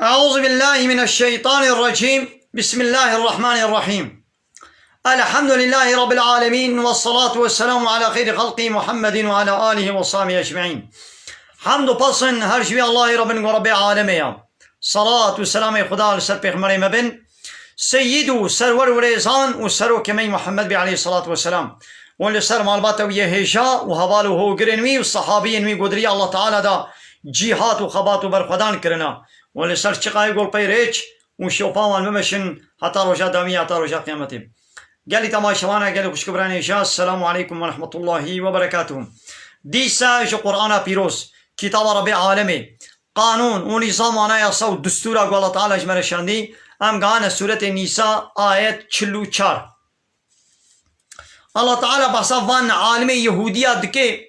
أعوذ بالله من الشيطان الرجيم. بسم الله الرحمن الرحيم. الحمد لله رب العالمين، والصلاة والسلام على خير خلقه محمد وعلى آله وصحبه أجمعين. حمد و پسند هر شوی الله رب عالمه. صلاة و سلام خدا لسر پیغمبر مبن سید و سرور و ریزان و سرو کمی محمد علیه الصلاة والسلام و لسر معلومات و یهیشا و حوال و هوگرنوی و صحابی نوی قدری الله تعالی دا جهات و خبات و برخدان کرنا و لسر چقای گل پیریچ و شوپاوان ممشن حتی روشا دامی حتی روشا قیامتی. قالي تماشوانا قالي خوشكبراني شاء. السلام عليكم ورحمة الله وبركاته. ديسا جو قرآن بيروس كتاب ربي عالمي قانون ونظام انا يصو دستور الله تعالى اجمل شاندي ام قانا سورة النساء آيات 44. الله تعالى بصفان عالمي يهودية دكي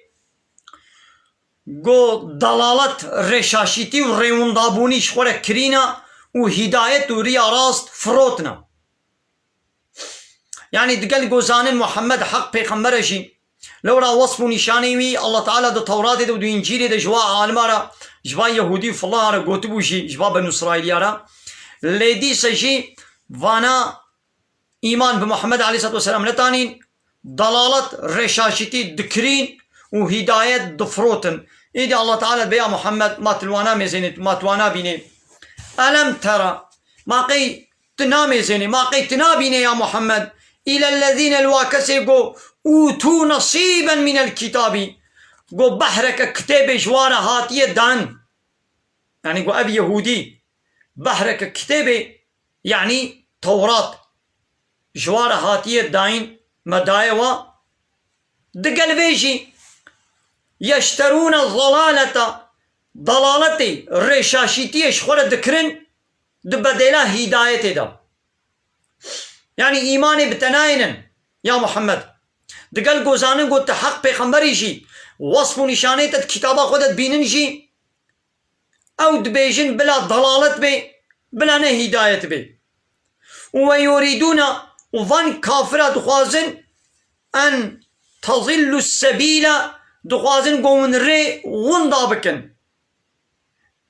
گو دلالت رشاشيتي و ريوندابوني شخورة كرينا و هدايت و ريا راست فروتنا. يعني دقل گوزانن محمد حق پیغمبر شي لو را وصف و نشاني وي الله تعالى دو تورات دو انجيل دو جوا عالم را جوا يهودي فالله را گوتبو شي جوا بنو اسرائيل را لدي سجي وانا ايمان بمحمد عليه الصلاة والسلام نتانين ضلالت رشاشتي دكرين و هدايت دفروتن. إيدي الله تعالى بيا محمد ما تلوانا مزينت ما توانا بيني ألم ترى ما قي تنامي زيني ما قي تنابيني يا محمد إلى الذين الواكسي قو أوتوا نصيبا من الكتاب قو بحرك كتاب جوار هاتية دان يعني قو أبي يهودي بحرك كتاب يعني توراة جوار هاتية داين مدايوة دقل بيجي يشترون الضلالة ضلالتي رشاشيتي شخورة دكرن دبدلا هدايتي دا يعني إيماني بتناينن يا محمد دقل قوزانن قلت حق پیغمبری جي وصف نشانيتت كتابا خودت بينن جي او دبيجن بلا ضلالت بي بلا نه هدايت بي ويريدون وظن كافرة دخوازن أن تظل السبيل دخوازن قومن ري وندا بكن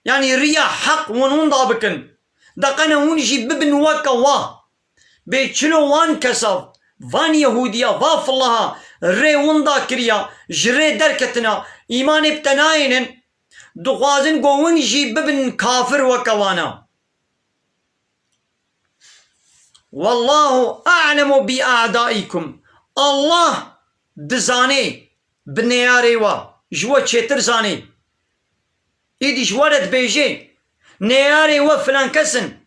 يعني ريا حق وندا بكن دقنا ونجي ببن وكا واه بيچلو وان كسف وان يهوديا واف الله ري وندا كريا جري دركتنا إيمان بتناينن دخوازن قومن جي ببن كافر وكوانا. والله أعلم بأعدائكم الله دزاني بنياري وا جوا چتر زاني إيدي جوارد بيجي نياري وا فلان كسن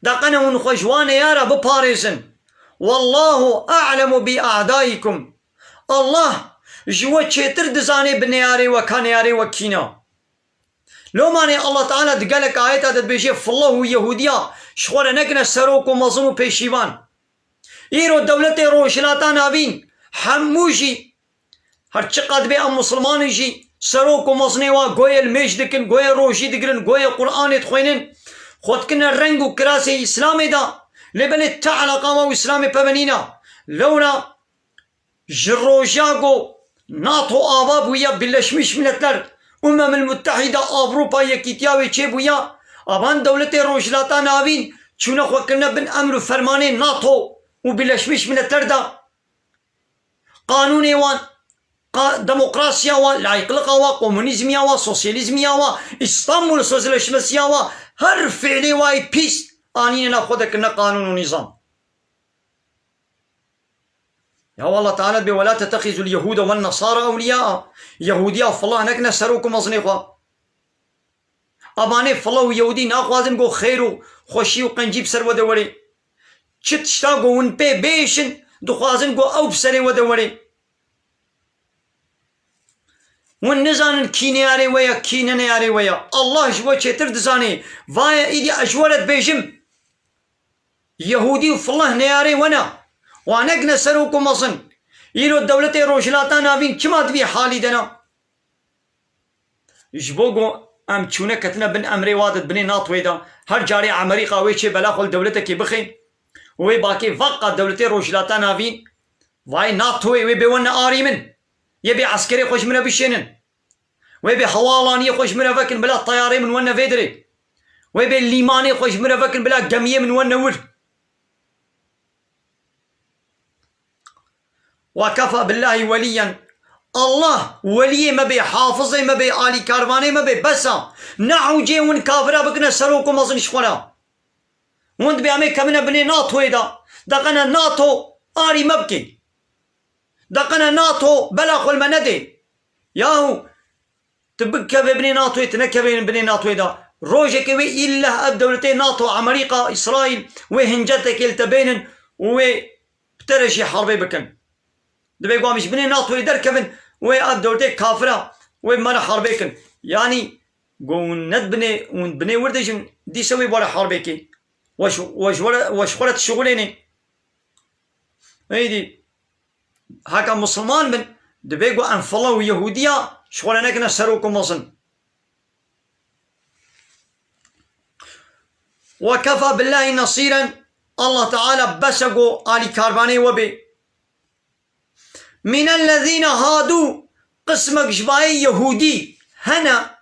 دقنا ونخجوان يارا بباريسن. والله أعلم بأعدائكم الله جوا چتر دزاني بنياري وا كانياري وا كينا. لو ماني الله تعالى دقالك آيات عدد بيجي فالله يهوديا شخورا نكنا سروك ومظلوم بيشيوان إيرو دولة روشلاتا نابين حموشي هر چقدر بي ام مسلمان جي سروك ومظنوا گوية الميش دكن گوية روشي دكرن گوية قرآن تخوينن خود كنا رنگ و كراسي اسلام دا لبن تعالى قاموا اسلام پبنينا لولا جروجاغو ناتو آباب ويا بلشمش ملتلر المتحدة أوروبا يكيتياوي چه أبان دولة روشلاتا ناوين چونه خو كنا بن أمر فرماني ناتو وبلشمش ملتلر دا قانوني وان ديمقراطيا وا لايقلقا وا كومونيزميا وا سوسياليزميا وا اسطنبول سوسياليشمسيا وا هر فعلي واي بيس اني ناخذ كنا قانون ونظام. يا والله تعالى ولا تتخذوا اليهود والنصارى اولياء يهوديا فالله نكنا سروكم مصنيخوا اباني فالله ويهودي ناخوازن جو خيرو خوشي وقنجيب سر ودوري چتشتا جو ون بي بيشن دخوازن جو او بسري ودوري والنزان كينياري ويا كينياري ويا الله جوا چتر دزاني وايا ايدي اجورت بيجم يهودي وفالله نياري ونا وانقنا سروكم مصن يلو الدولة روشلاتا نافين كما تبي حالي دنا جبوغو ام چونه كتنا بن امري وادت بني ناطويدا هر جاري امريكا ويچه بلاخل دولتك بخين وي باقي فقط دولة روشلاتا نافين واي ناطوي وي بيون آري من يبي عسكري خوش منا بشينن ويبي حوالانية خوش منا فكن بلا طياري من ونا فيدري ويبين ليماني خوش مرفكن بلا قمية من ونور وكفى بالله وليا الله ولي ما بي حافظي ما بي آلي كارواني ما بي بسا نحو جي ون كافرا بكنا سروكم مصن شخورا وند بيامي كمنا بني ناتو ايدا دقنا ناتو آري مبكي دقنا ناتو بلا خل مندي ياهو تبكى ببني ناتو يتنكى بني ناتو ايدا روجك وي إلا الدولتين ناتو أمريكا إسرائيل وهنجتك التبين وبترشي حربي بكن دبي قامش بني ناتو يدركبن والدولتين كافرة ومرة حربيكن يعني قون ند بني وردجن دي سوي ولا حربيكي وش خلت الشغلين هيدي هكا مسلمان من دبي قو أنفلوا يهودية شغلنا كنا سروكم مصن وكفى بالله نصيرا الله تعالى بسقوا آل كارباني وبي من الذين هادوا قسمك جباي يهودي هنا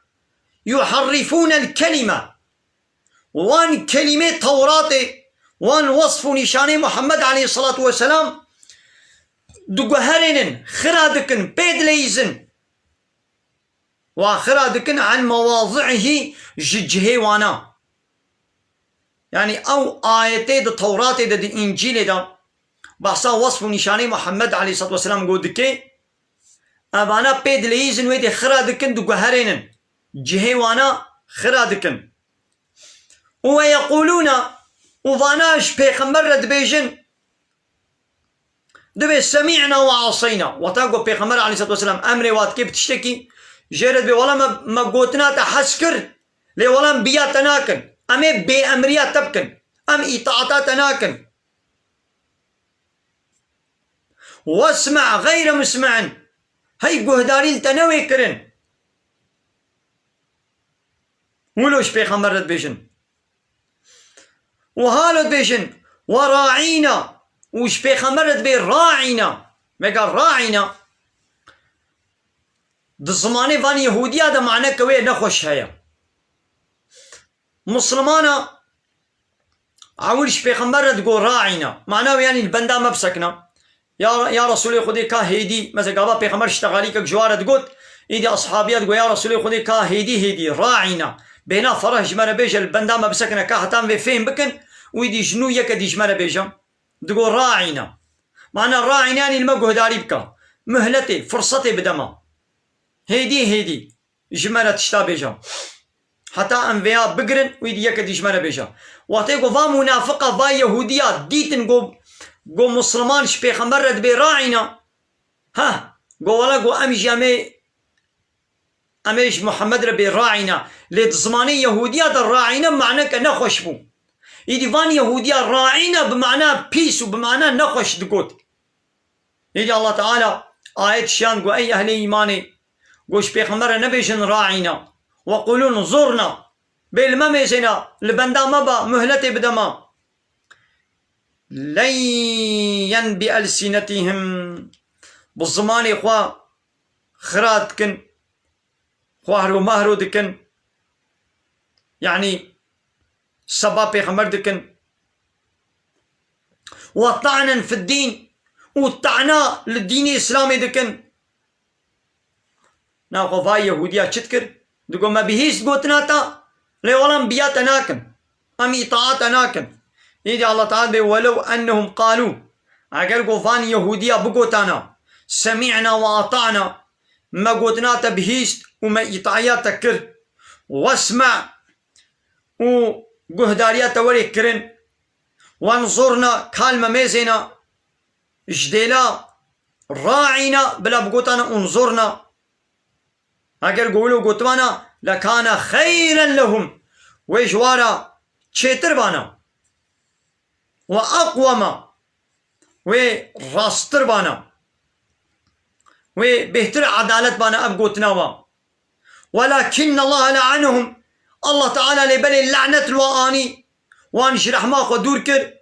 يحرفون الكلمة وان كلمة توراتي وان وصف نشاني محمد عليه الصلاة والسلام دقهرن خرادكن بيدليزن وخرادكن عن مواضعه ججهي وانا يعني او آيتي دا توراتي دا انجيل دا بحثا وصف نشاني محمد عليه الصلاة والسلام قول دكي أبانا بيد ليزن ويدي خرادكن دو قهرينن جهي وانا خرادكن ويقولون وفاناش بيخمر رد بيجن دبي سمعنا وعصينا وتاقو بيخمر عليه الصلاة والسلام أمري وات كيف تشتكي جيرد بي ولا ما قوتنا تحسكر لي ولا بيا تناكن أمي بي أمريات تبكن أم إطاعتا تناكن واسمع غير مسمع هاي قهدارين تنوي كرن ولوش بيخمر رد بيجن وهالد بيجن وراعينا وش بيخمر رد بي راعينا ما قال راعينا دزماني فان يهودية دا معنى كوي نخوش هيا مسلمانا عولش بيخمر رد قول راعينا معناه يعني البندا ما بسكنا يا رسولي خدي كا هيدي مثلا قابا بيغمبر اشتغالي كك جوارة قلت ايدي اصحابيات قو يا رسولي خدي كا هيدي راعينا بينا فرح جمرة بيجا البندا ما بسكنا كا حتام في فين بكن ويدي شنو يكا دي جمرة بيجا تقول راعينا معنى راعينا يعني المقه داري بكا مهلتي فرصتي بدما هيدي جمرة تشتا بيجا حتى انفيا بقرن ويدي يكا دي جمرة بيجا واتيقو فا منافقة فا يهوديات ديتن قو مسلمان شبيخمبر رد بي راعينا ها قو ولا قو أميش محمد ربي راعينا ليت زماني يهوديات الراعينا بمعنى كنخوش بو يدي فان يهوديات راعينا بمعنى بيس وبمعنى نخوش دقوت يدي الله تعالى آية شان قو أي أهل إيماني قو شبيخمبر نبيشن راعينا وقولون زورنا بالمميزنا لبندا مبا مهلتي بدما لين بألسنتهم بالزمان خوا خراتكن خوارو مهرو دكن يعني سبا بيغمر دكن وطعنا في الدين وطعنا للدين الإسلامي دكن ناخو فاي يهودية تشتكر دقو ما بيهيس قوتناتا لي ولم بياتناكن أم إطاعتناكن يدي الله تعالى ولو أنهم قالوا أقل قفان يهودية بقوتانا سمعنا وأطعنا ما قوتنا تبهيست وما إطاعيات تكر واسمع وقهداريات توري كرن وانظرنا كالمة ميزنا جديلا راعينا بلا بقوتانا انظرنا أقل قولوا قوتوانا لكان خيرا لهم ويجوارا تشيتر بانا وأقوم وراستر بانا وبهتر عدالة بانا أبقوتنا ولكن الله لعنهم الله تعالى لبلي اللعنة الوآني وانشرح ما خدور كر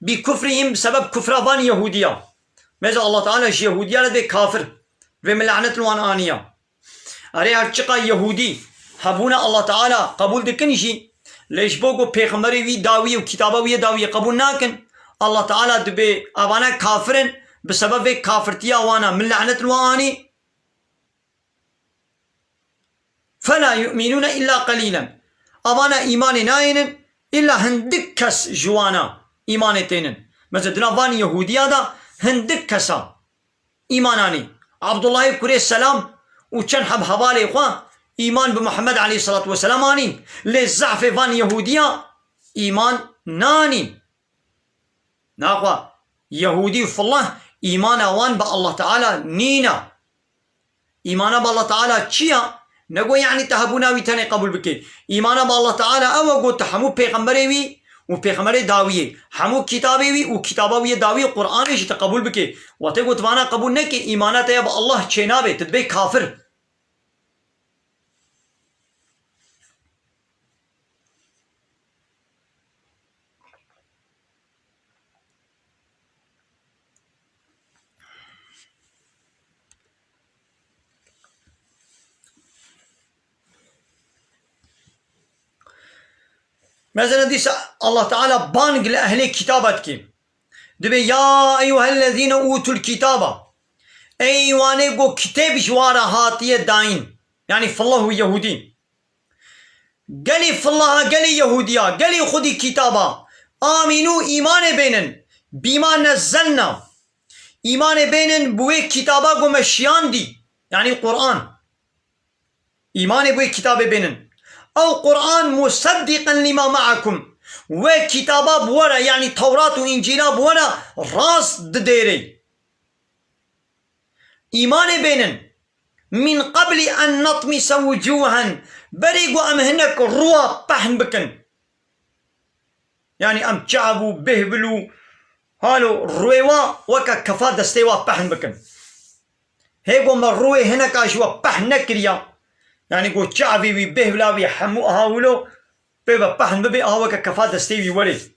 بكفرهم بسبب كفران يهودية ماذا الله تعالى يهودية لدي كافر ومن لعنة الوآنية أري هرچقا يهودي هبونا الله تعالى قبول دكنشي ليش بوغو پیغمبري وي داوي وكتابه وي داوي قبول ناكن الله تعالى دبي اوانا كافرن بسبب كافرتيا وانا من لعنة الواني فلا يؤمنون إلا قليلا اوانا ايمان ناينن إلا هندك كس جوانا ايمان تينن مثل دنا وان يهوديا دا هندك كسا ايماناني عبد الله كوري السلام وچن حب حوالي خواه ایمان به محمد علیه الصلاة والسلام آنین لزعف وان یهودیا ایمان نانین ناخوا یهودی فالله ایمان وان به الله تعالى نینا ایمان به الله تعالى چیا نگو یعنی تهبوناوی تنه قبول بکی ایمان به الله تعالى او گو تحمو پیغمبری وی و پیغمبر داویه همو کتابی وی و کتاباوی داوی قرآنش تقبول بکی و ته گو توانا قبول نکی ایمانات یا به الله چنابه تدبی کافر مثلا ديس الله تعالى بانق لأهل كتابتك دبي يا أيها الذين أوتوا الكتابة أيواني قو كتاب جوارا هاتية داين يعني فالله يهودي قالي فالله قالي يهوديا قالي خدي كتابا آمنوا إيمان بينن بما نزلنا إيمان بينن بوي كتابا قو مشيان دي يعني القرآن إيمان بوي كتابة بينن أو قرآن مصدقا لما معكم وكتابا بورا يعني توراة وإنجيلا بورا راس دديري إيمان بينن من قبل أن نطمس وجوها بريقوا أم هناك روا بحن بكن يعني أم شعبوا بهبلوا هالو رويوا وكا كفا دستيوا بحن بكن هيقوا ما الروي هناك أشوا بحن نكريا يعني قو شعبي بي بهبلا بي حمو أهاولو بيبا بحن ببي أهوكا كفا دستيوي وري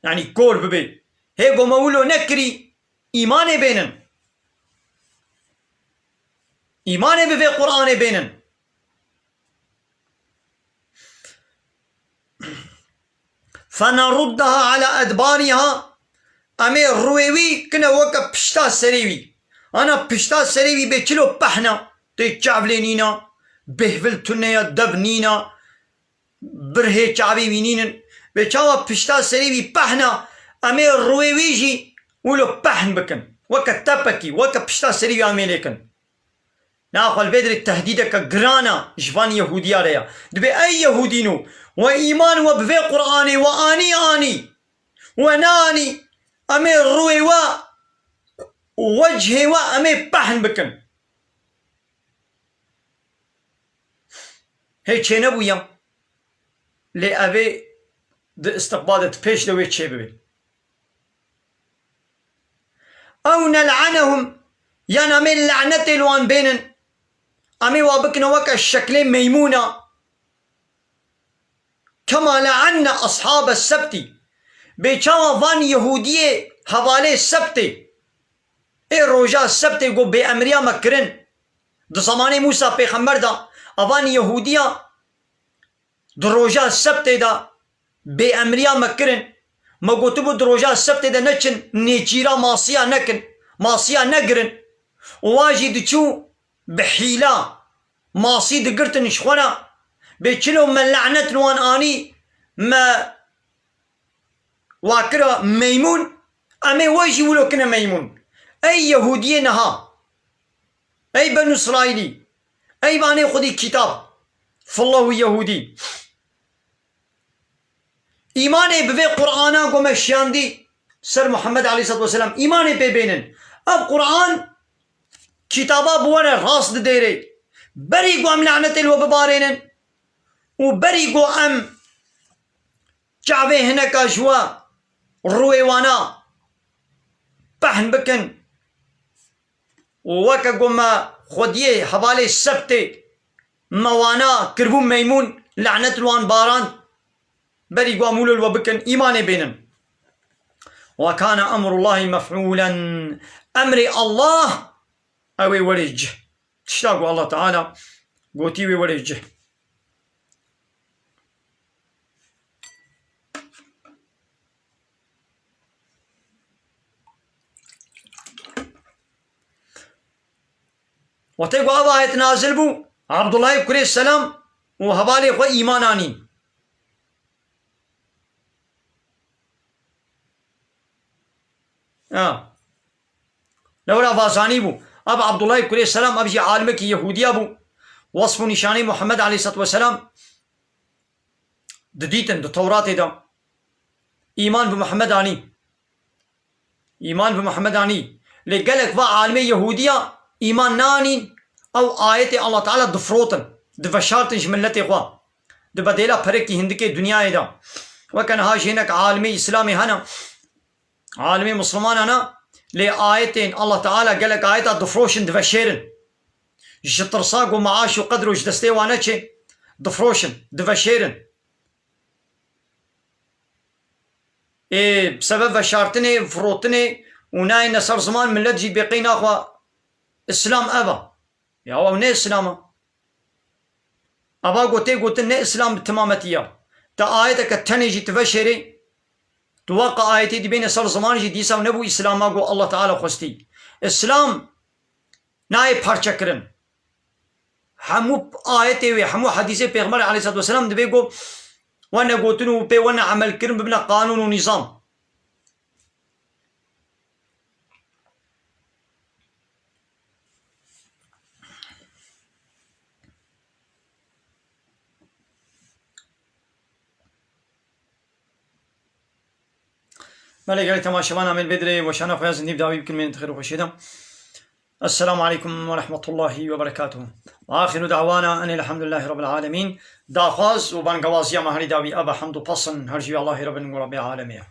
يعني كور ببي هيقوا مولو نكري إيماني بينن إيماني ببي قرآن بينن فنردها على أدبارها أمي رويوي كنا وكا بشتا سريوي أنا بشتا سريوي بيچلو بحنا تي چاولينينا بهفل تنيا دبنينا برهي چاوي وينين بيچاوا بشتا سريوي بحنا أمي رويويجي ولو بحن بكن وكا تبكي وكا بشتا سريوي أمي لكن ناخو البدر التهديد كجرانا جفان يهوديا ريا دبي أي يهودينو وإيمان وبفي قرآني وآني وناني أمي روي وجهي أمي بحن بكن هي چه نبويا لأبي ده استقبالت پیش دوي چه ببي أو نلعنهم يعني أمي لعنة الوان بينن أمي وابكنا وكا الشكلين ميمونة كما لعنا أصحاب السبت بيچاوا فان يهودية حوالي السبت اي روجا السبت قو بأمريا مكرن ده زمان موسى پیغمبر دا اوان يهودية دروجا السبت دا بأمريا مكرن ما قوتبو دروجا السبت دا نچن نيچيرا ماسيا نكن ماسيا نقرن واجي دچو بحيلة ماسي دقرتن شخونا بيچلو من لعنة نوان آني ما واكرا ميمون أمي واجي ولو كنا ميمون أي يهودية نها أي بنو إسرائيلي أي باني خدي كتاب فالله يهودي إيماني بفي قرآنا قم الشيان دي سر محمد عليه الصلاة والسلام إيماني ببينن أب قرآن كتابا بوانا راس ديري بري قو أم لعنة الوببارينن وبري قو أم جعبه هناك جوا روي وانا بحن بكن وكا قوما خوديه حوالي السبت موانا كربون ميمون لعنة الوان باران بري قو أمول الوبكن إيماني بينن وكان أمر الله مفعولا أمر الله أوي ورج تشتاقوا الله تعالى قوتيوي ورج وتيقو أبا آية نازل بو عبد الله كري السلام وهبالي خو إيماناني لولا فازاني بو أبا عبد الله كري السلام أبجي عالمك يهودي أبو وصف نشاني محمد عليه الصلاة والسلام دديتن التوراة دا إيمان بمحمد آني إيمان بمحمد آني لقالك با عالمي يهودية إيمان ناني أو آية الله تعالى دفروتن دفشارتن جملتي خوا دبديلا فرقي هندكي دنيا دا وكان هاجينك عالمي إسلامي هنا عالمي مسلمان هنا لآيتين الله تعالى قالك آية دفروشن دفشيرن جترساق ومعاش وقدر وجدستي وانا دفروشن دفشيرن بسبب فشارتني فروتني وناي نصر زمان من لدجي بيقين اخوا اسلام ابا يا هو نه اسلام ابا قلت نه اسلام تمامتيا تا آيتك التنجي تفشري توقع آيتي دي بين نصر زمان جي ديسا ونبو اسلام اقو الله تعالى خستي اسلام ناي پارچكرن همو آيتي وي همو حديثي پیغمبر عليه الصلاة والسلام دي بيقو وانا قوتنو بي وانا عمل كرم ببنا قانون ونظام مالي قال تماشى وانا من بدري وشانا خويا زنديب داوي يمكن من تخير وخشيدا. السلام عليكم ورحمة الله وبركاته. وآخر دعوانا أن الحمد لله رب العالمين. داخواز وبانقوازيا مهري داوي أبا حمد بصن هرجي الله رب العالمين.